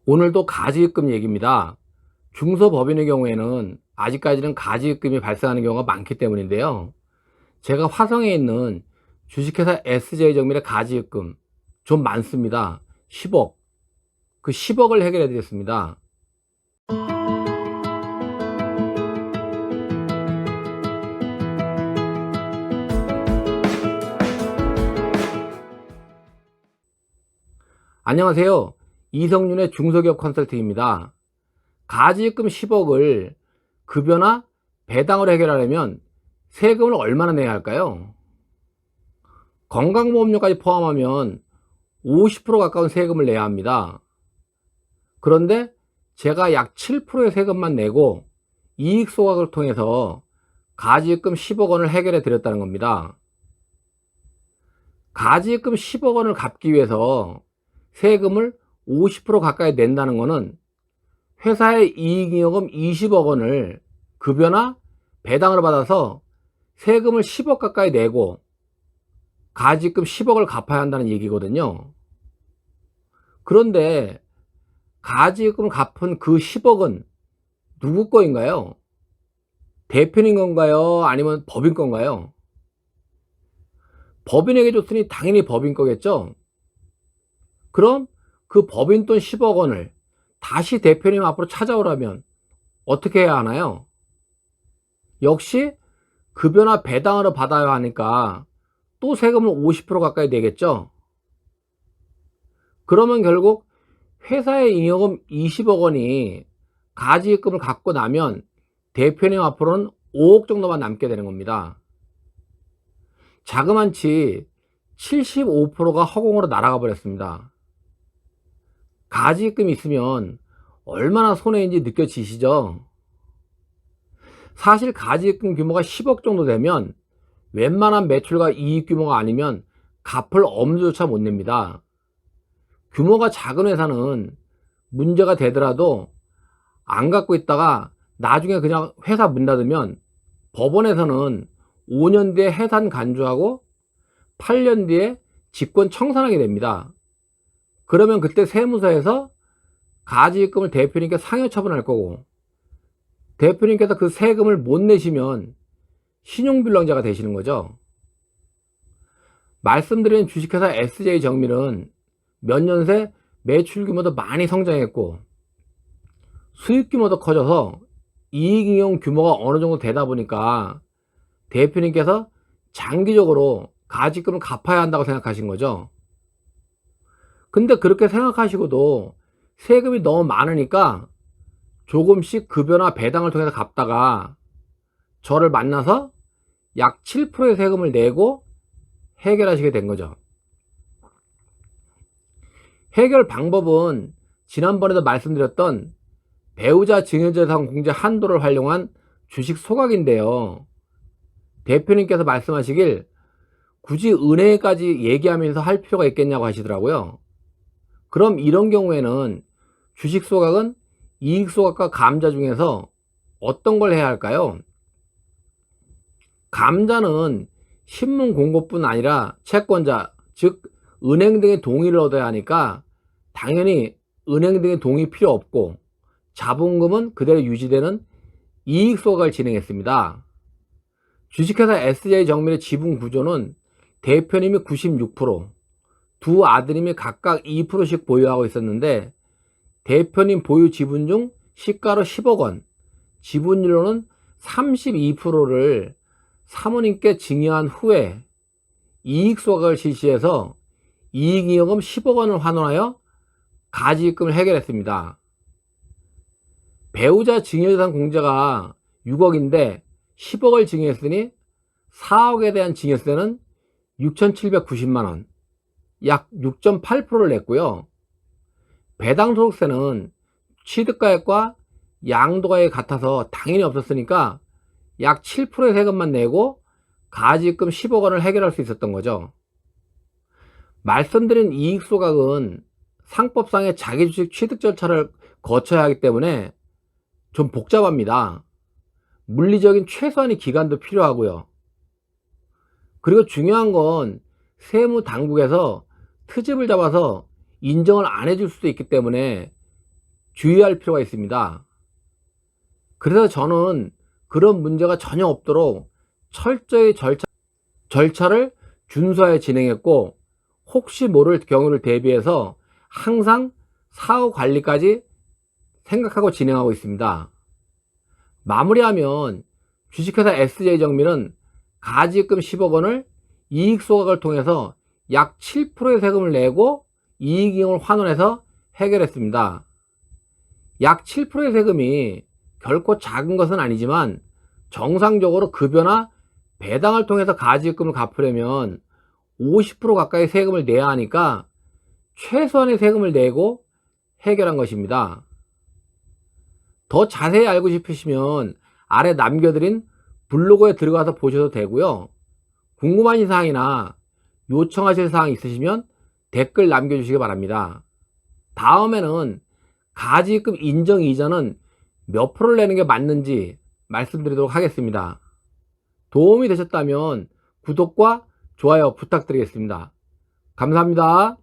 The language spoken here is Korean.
오늘도 가지입금 얘기입니다. 중소법인의 경우에는 아직까지는 가지입금이 발생하는 경우가 많기 때문인데요. 제가 화성에 있는 주식회사 SJ정밀의 가지입금 좀 많습니다. 10억. 그 10억을 해결해 드렸습니다. 안녕하세요. 이성윤의 중소기업 컨설팅입니다. 가지입금 10억을 급여나 배당으로 해결하려면 세금을 얼마나 내야 할까요? 건강보험료까지 포함하면 50% 가까운 세금을 내야 합니다. 그런데 제가 약 7%의 세금만 내고 이익 소각을 통해서 가지입금 10억 원을 해결해 드렸다는 겁니다. 가지입금 10억 원을 갚기 위해서 세금을 50% 가까이 낸다는 것은 회사의 이익잉여금 20억 원을 급여나 배당으로 받아서 세금을 10억 가까이 내고 가지입금 10억을 갚아야 한다는 얘기거든요. 그런데 가지입금을 갚은 그 10억은 누구 거인가요? 대표님 건가요? 아니면 법인 건가요? 법인에게 줬으니 당연히 법인 거겠죠? 그럼 그 법인 돈 10억 원을 다시 대표님 앞으로 찾아오라면 어떻게 해야 하나요? 역시 급여나 배당으로 받아야 하니까 또 세금을 50% 가까이 내겠죠? 그러면 결국 회사의 잉여금 20억 원이 가지입금을 갖고 나면 대표님 앞으로는 5억 정도만 남게 되는 겁니다. 자그만치 75%가 허공으로 날아가 버렸습니다. 가지입금이 있으면 얼마나 손해인지 느껴지시죠? 사실 가지입금 규모가 10억 정도 되면 웬만한 매출과 이익 규모가 아니면 갚을 엄두조차 못 냅니다. 규모가 작은 회사는 문제가 되더라도 안 갖고 있다가 나중에 그냥 회사 문 닫으면 법원에서는 5년 뒤에 해산 간주하고 8년 뒤에 직권 청산하게 됩니다. 그러면 그때 세무서에서 가지입금을 대표님께 상여 처분할 거고, 대표님께서 그 세금을 못 내시면 신용불량자가 되시는 거죠. 말씀드린 주식회사 SJ정밀은 몇 년 새 매출 규모도 많이 성장했고 수익 규모도 커져서 이익잉여 규모가 어느 정도 되다 보니까 대표님께서 장기적으로 가지입금을 갚아야 한다고 생각하신 거죠. 근데 그렇게 생각하시고도 세금이 너무 많으니까 조금씩 급여나 배당을 통해서 갚다가 저를 만나서 약 7%의 세금을 내고 해결하시게 된 거죠. 해결 방법은 지난번에도 말씀드렸던 배우자 증여재산 공제 한도를 활용한 주식 소각인데요. 대표님께서 말씀하시길 굳이 은행까지 얘기하면서 할 필요가 있겠냐고 하시더라고요. 그럼 이런 경우에는 주식 소각은 이익 소각과 감자 중에서 어떤 걸 해야 할까요? 감자는 신문 공고뿐 아니라 채권자, 즉 은행 등의 동의를 얻어야 하니까 당연히 은행 등의 동의 필요 없고 자본금은 그대로 유지되는 이익 소각을 진행했습니다. 주식회사 SJ정밀의 지분 구조는 대표님이 96%, 두 아드님이 각각 2%씩 보유하고 있었는데 대표님 보유 지분 중 시가로 10억 원, 지분율로는 32%를 사모님께 증여한 후에 이익 소각을 실시해서 이익잉여금 10억 원을 환원하여 가지입금을 해결했습니다. 배우자 증여재산 공제가 6억인데 10억을 증여했으니 4억에 대한 증여세는 6,790만원, 약 6.8%를 냈고요. 배당소득세는 취득가액과 양도가액이 같아서 당연히 없었으니까 약 7%의 세금만 내고 가지입금 10억 원을 해결할 수 있었던 거죠. 말씀드린 이익 소각은 상법상의 자기주식 취득 절차를 거쳐야 하기 때문에 좀 복잡합니다. 물리적인 최소한의 기간도 필요하고요. 그리고 중요한 건 세무 당국에서 트집을 잡아서 인정을 안 해줄 수도 있기 때문에 주의할 필요가 있습니다. 그래서 저는 그런 문제가 전혀 없도록 철저히 절차를 준수하여 진행했고, 혹시 모를 경우를 대비해서 항상 사후 관리까지 생각하고 진행하고 있습니다. 마무리하면 주식회사 SJ정밀은 가지입금 10억 원을 이익 소각을 통해서 약 7%의 세금을 내고 이익이익을 환원해서 해결했습니다. 약 7%의 세금이 결코 작은 것은 아니지만 정상적으로 급여나 배당을 통해서 가지입금을 갚으려면 50% 가까이 세금을 내야 하니까 최소한의 세금을 내고 해결한 것입니다. 더 자세히 알고 싶으시면 아래 남겨드린 블로그에 들어가서 보셔도 되고요. 궁금한 사항이나 요청하실 사항 있으시면 댓글 남겨주시기 바랍니다. 다음에는 가지입금 인정 이전은 몇 프로를 내는 게 맞는지 말씀드리도록 하겠습니다. 도움이 되셨다면 구독과 좋아요 부탁드리겠습니다. 감사합니다.